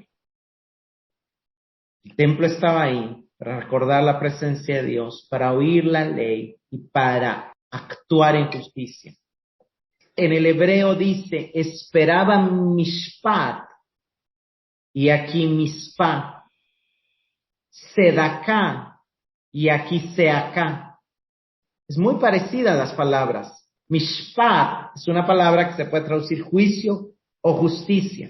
El templo estaba ahí para recordar la presencia de Dios, para oír la ley y para actuar en justicia. En el hebreo dice, esperaban mishpat, y aquí mishpat, sedaká, y aquí seaká. Es muy parecida a las palabras. Mishpat es una palabra que se puede traducir juicio o justicia.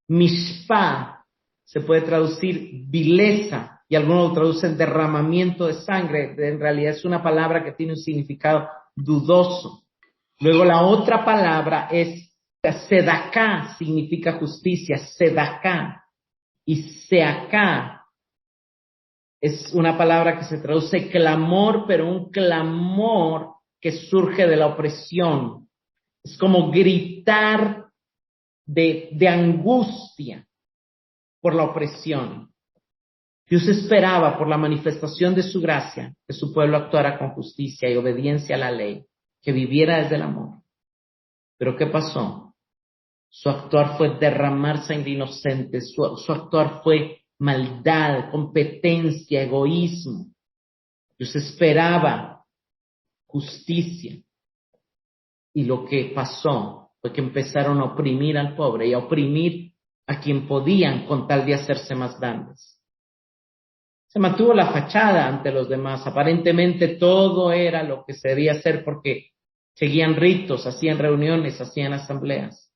Mishpat se puede traducir vileza y algunos lo traducen derramamiento de sangre. En realidad es una palabra que tiene un significado dudoso. Luego la otra palabra es sedaká, significa justicia, sedaká. Y seaká es una palabra que se traduce clamor, pero un clamor que surge de la opresión. Es como gritar de angustia por la opresión. Dios esperaba por la manifestación de su gracia que su pueblo actuara con justicia y obediencia a la ley, que viviera desde el amor. Pero ¿qué pasó? Su actuar fue derramar sangre inocente, su actuar fue maldad, competencia, egoísmo. Dios esperaba justicia y lo que pasó fue que empezaron a oprimir al pobre y a oprimir a quien podían con tal de hacerse más grandes. Se mantuvo la fachada ante los demás. Aparentemente todo era lo que se debía hacer porque Seguían ritos, hacían reuniones, hacían asambleas.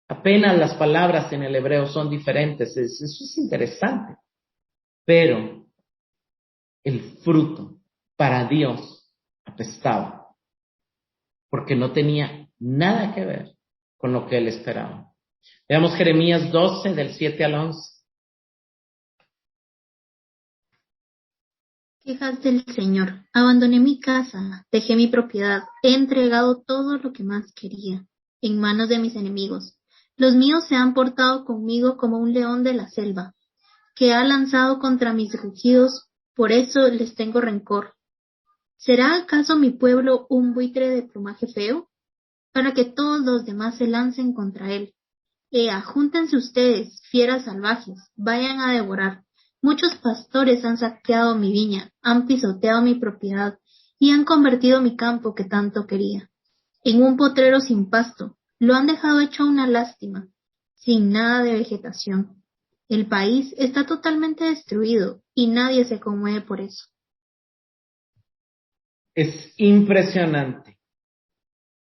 Apenas las palabras en el hebreo son diferentes, eso es interesante. Pero el fruto para Dios apestaba, porque no tenía nada que ver con lo que él esperaba. Veamos Jeremías 12, del 7 al 11. Quejas del Señor. Abandoné mi casa, dejé mi propiedad, he entregado todo lo que más quería en manos de mis enemigos. Los míos se han portado conmigo como un león de la selva, que ha lanzado contra mis rugidos, por eso les tengo rencor. ¿Será acaso mi pueblo un buitre de plumaje feo? Para que todos los demás se lancen contra él. Ea, júntense ustedes, fieras salvajes, vayan a devorar. Muchos pastores han saqueado mi viña, han pisoteado mi propiedad y han convertido mi campo que tanto quería en un potrero sin pasto. Lo han dejado hecho una lástima, sin nada de vegetación. El país está totalmente destruido y nadie se conmueve por eso. Es impresionante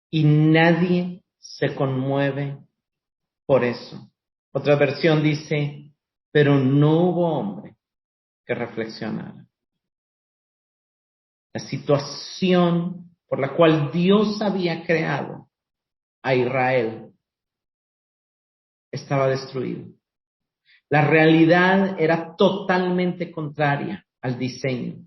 y nadie se conmueve por eso. Otra versión dice, pero no hubo hombre que reflexionara. La situación por la cual Dios había creado a Israel estaba destruida. La realidad era totalmente contraria al diseño.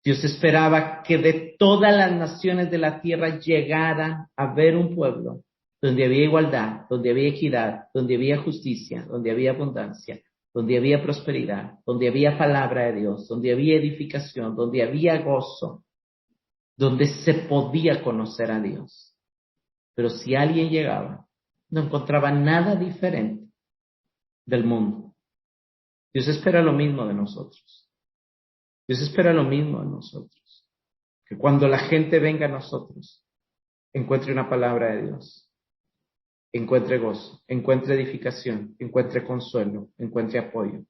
Dios esperaba que de todas las naciones de la tierra llegara a ver un pueblo donde había igualdad, donde había equidad, donde había justicia, donde había abundancia, donde había prosperidad, donde había palabra de Dios, donde había edificación, donde había gozo, donde se podía conocer a Dios. Pero si alguien llegaba, no encontraba nada diferente del mundo. Dios espera lo mismo de nosotros. Dios espera lo mismo de nosotros. Que cuando la gente venga a nosotros, encuentre una palabra de Dios, encuentre gozo, encuentre edificación, encuentre consuelo, encuentre apoyo.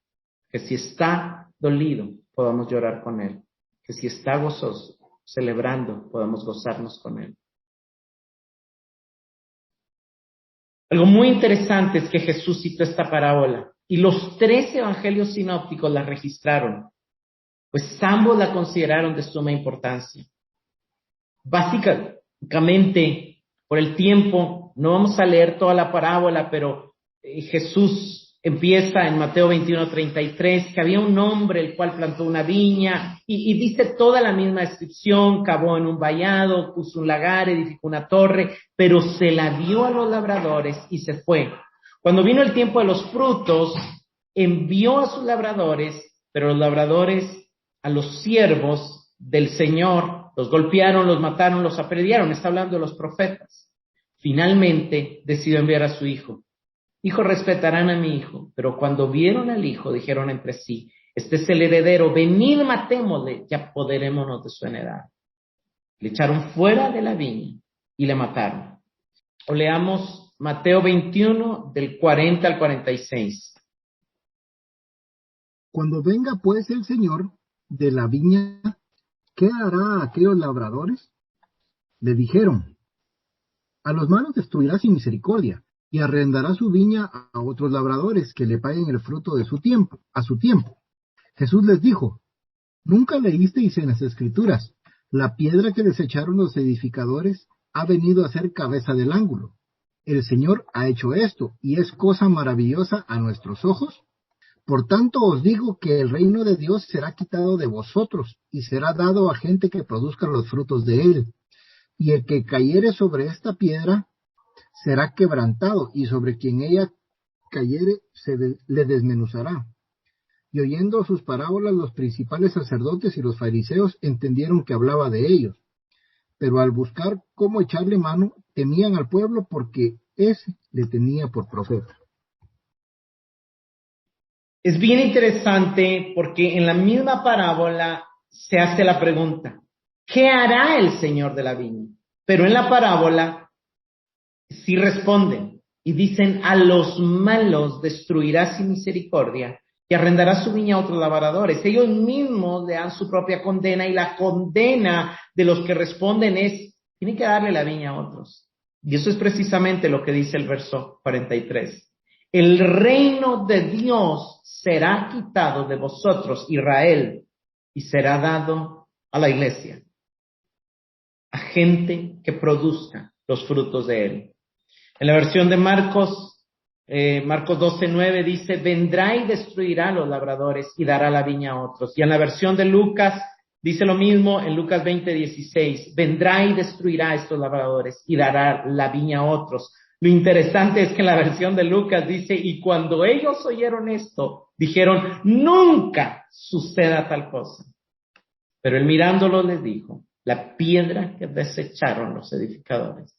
Que si está dolido, podamos llorar con él. Que si está gozoso, celebrando, podamos gozarnos con él. Algo muy interesante es que Jesús citó esta parábola y los 3 evangelios sinópticos la registraron, pues ambos la consideraron de suma importancia. Básicamente, por el tiempo, no vamos a leer toda la parábola, pero Jesús empieza en Mateo 21:33, que había un hombre el cual plantó una viña y dice toda la misma descripción, cavó en un vallado, puso un lagar, edificó una torre, pero se la dio a los labradores y se fue. Cuando vino el tiempo de los frutos, envió a sus labradores, pero los labradores a los siervos del Señor los golpearon, los mataron, los apedrearon. Está hablando de los profetas. Finalmente decidió enviar a su hijo. Dijo, respetarán a mi hijo. Pero cuando vieron al hijo, dijeron entre sí, este es el heredero, venid matémosle y apoderémonos de su heredad. Le echaron fuera de la viña y le mataron. O leamos Mateo 21, del 40 al 46. Cuando venga pues el Señor de la viña, ¿qué hará a aquellos labradores? Le dijeron, a los malos destruirá sin misericordia, y arrendará su viña a otros labradores que le paguen el fruto de su tiempo, a su tiempo. Jesús les dijo, ¿nunca leísteis en las Escrituras, la piedra que desecharon los edificadores ha venido a ser cabeza del ángulo? El Señor ha hecho esto, y es cosa maravillosa a nuestros ojos. Por tanto os digo que el reino de Dios será quitado de vosotros, y será dado a gente que produzca los frutos de él. Y el que cayere sobre esta piedra será quebrantado, y sobre quien ella cayere le desmenuzará. Y oyendo sus parábolas, los principales sacerdotes y los fariseos entendieron que hablaba de ellos. Pero al buscar cómo echarle mano, temían al pueblo porque ese le tenía por profeta. Es bien interesante porque en la misma parábola se hace la pregunta, ¿qué hará el Señor de la viña? Pero en la parábola sí responden y dicen, a los malos destruirá sin misericordia y arrendará su viña a otros labradores. Ellos mismos le dan su propia condena, y la condena de los que responden es, tienen que darle la viña a otros. Y eso es precisamente lo que dice el verso 43. El reino de Dios será quitado de vosotros, Israel, y será dado a la iglesia, a gente que produzca los frutos de él. En la versión de Marcos 12:9 dice, vendrá y destruirá a los labradores y dará la viña a otros. Y en la versión de Lucas dice lo mismo en Lucas 20:16, vendrá y destruirá a estos labradores y dará la viña a otros. Lo interesante es que en la versión de Lucas dice, y cuando ellos oyeron esto, dijeron, nunca suceda tal cosa. Pero él mirándolo les dijo, la piedra que desecharon los edificadores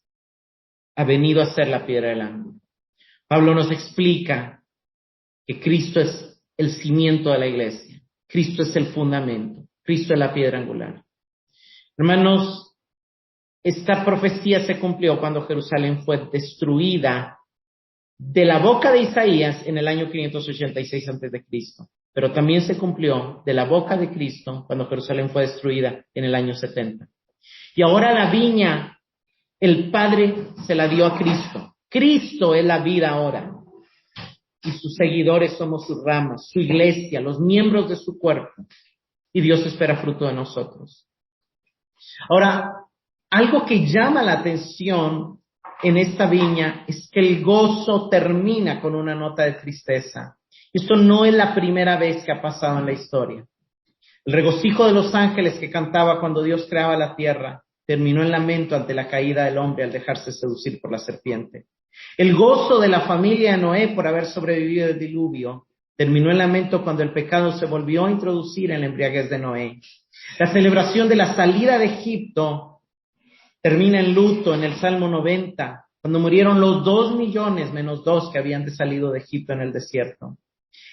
ha venido a ser la piedra del ángulo. Pablo nos explica que Cristo es el cimiento de la iglesia, Cristo es el fundamento, Cristo es la piedra angular. Hermanos, esta profecía se cumplió cuando Jerusalén fue destruida de la boca de Isaías en el año 586 a.C., pero también se cumplió de la boca de Cristo cuando Jerusalén fue destruida en el año 70. Y ahora la viña, el Padre se la dio a Cristo. Cristo es la vida ahora, y sus seguidores somos sus ramas, su iglesia, los miembros de su cuerpo, y Dios espera fruto de nosotros. Ahora, algo que llama la atención en esta viña es que el gozo termina con una nota de tristeza. Esto no es la primera vez que ha pasado en la historia. El regocijo de los ángeles que cantaba cuando Dios creaba la tierra terminó en lamento ante la caída del hombre al dejarse seducir por la serpiente. El gozo de la familia de Noé por haber sobrevivido del diluvio terminó en lamento cuando el pecado se volvió a introducir en la embriaguez de Noé. La celebración de la salida de Egipto termina en luto en el Salmo 90, cuando murieron los 2 millones menos 2 que habían salido de Egipto en el desierto.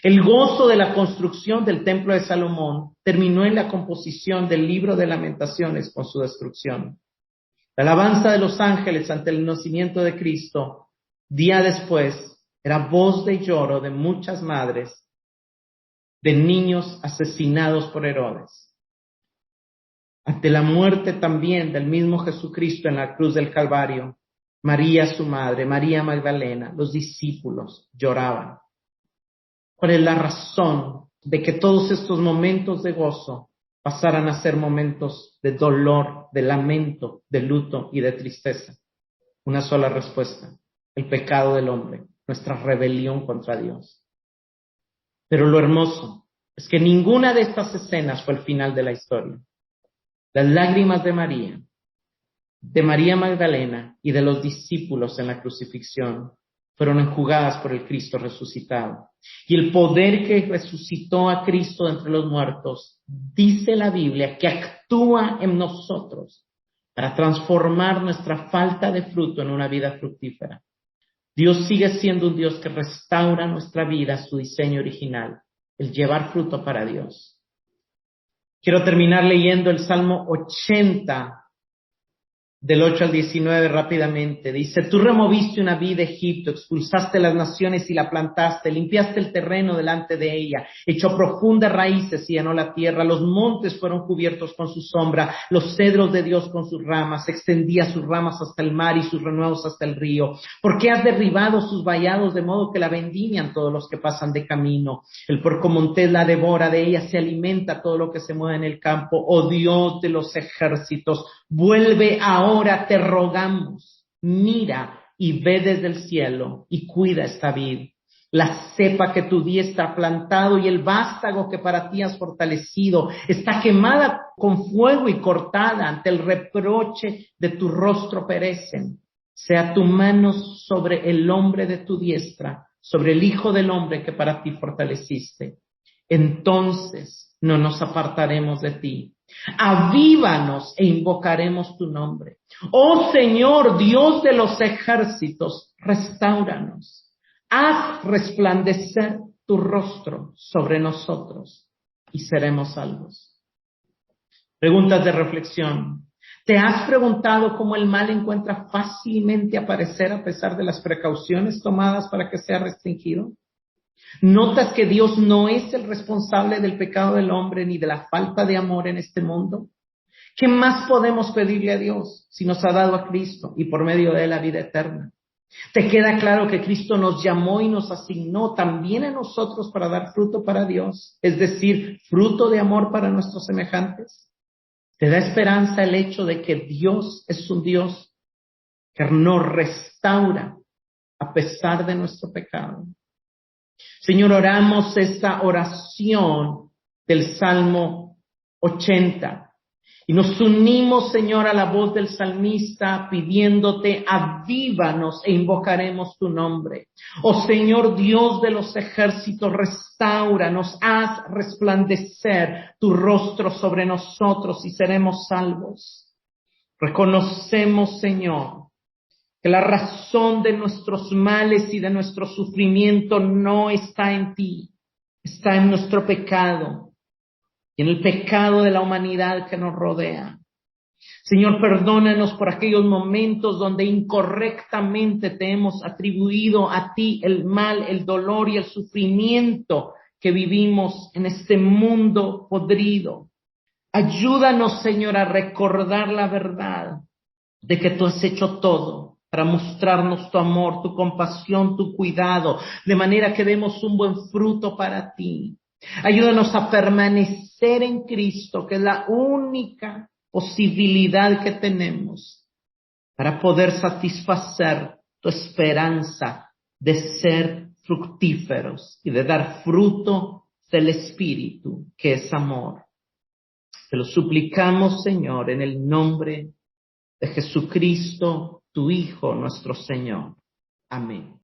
El gozo de la construcción del templo de Salomón terminó en la composición del libro de Lamentaciones con su destrucción. La alabanza de los ángeles ante el nacimiento de Cristo día después era voz de lloro de muchas madres de niños asesinados por Herodes. Ante la muerte también del mismo Jesucristo en la cruz del Calvario, María su madre, María Magdalena, los discípulos lloraban. ¿Cuál es la razón de que todos estos momentos de gozo pasaran a ser momentos de dolor, de lamento, de luto y de tristeza? Una sola respuesta: el pecado del hombre, nuestra rebelión contra Dios. Pero lo hermoso es que ninguna de estas escenas fue el final de la historia. Las lágrimas de María Magdalena y de los discípulos en la crucifixión fueron enjugadas por el Cristo resucitado. Y el poder que resucitó a Cristo de entre los muertos, dice la Biblia, que actúa en nosotros para transformar nuestra falta de fruto en una vida fructífera. Dios sigue siendo un Dios que restaura nuestra vida a su diseño original, el llevar fruto para Dios. Quiero terminar leyendo el Salmo 80, del 8 al 19 rápidamente. Dice, tú removiste una vid de Egipto, expulsaste las naciones y la plantaste, limpiaste el terreno delante de ella, echó profundas raíces y llenó la tierra, los montes fueron cubiertos con su sombra, los cedros de Dios con sus ramas, extendía sus ramas hasta el mar y sus renuevos hasta el río. ¿Por qué has derribado sus vallados de modo que la vendimian todos los que pasan de camino? El puerco montés la devora, de ella se alimenta todo lo que se mueve en el campo. Oh Dios de los ejércitos, vuelve ahora, te rogamos, mira y ve desde el cielo y cuida esta vid, la cepa que tu diestra ha plantado y el vástago que para ti has fortalecido, está quemada con fuego y cortada, ante el reproche de tu rostro perecen. Sea tu mano sobre el hombre de tu diestra, sobre el hijo del hombre que para ti fortaleciste. Entonces no nos apartaremos de ti. Avívanos e invocaremos tu nombre. Oh Señor, Dios de los ejércitos, restáuranos. Haz resplandecer tu rostro sobre nosotros y seremos salvos. Preguntas de reflexión. ¿Te has preguntado cómo el mal encuentra fácilmente aparecer a pesar de las precauciones tomadas para que sea restringido? ¿Notas que Dios no es el responsable del pecado del hombre ni de la falta de amor en este mundo? ¿Qué más podemos pedirle a Dios si nos ha dado a Cristo y por medio de él la vida eterna? ¿Te queda claro que Cristo nos llamó y nos asignó también a nosotros para dar fruto para Dios? Es decir, fruto de amor para nuestros semejantes. ¿Te da esperanza el hecho de que Dios es un Dios que nos restaura a pesar de nuestro pecado? Señor, oramos esta oración del Salmo 80. Y nos unimos, Señor, a la voz del salmista pidiéndote, avívanos e invocaremos tu nombre. Oh Señor Dios de los ejércitos, restauranos, haz resplandecer tu rostro sobre nosotros y seremos salvos. Reconocemos, Señor, que la razón de nuestros males y de nuestro sufrimiento no está en ti, está en nuestro pecado y en el pecado de la humanidad que nos rodea. Señor, perdónanos por aquellos momentos donde incorrectamente te hemos atribuido a ti el mal, el dolor y el sufrimiento que vivimos en este mundo podrido. Ayúdanos, Señor, a recordar la verdad de que tú has hecho todo para mostrarnos tu amor, tu compasión, tu cuidado, de manera que demos un buen fruto para ti. Ayúdanos a permanecer en Cristo, que es la única posibilidad que tenemos para poder satisfacer tu esperanza de ser fructíferos y de dar fruto del Espíritu, que es amor. Te lo suplicamos, Señor, en el nombre de Jesucristo, tu Hijo, nuestro Señor. Amén.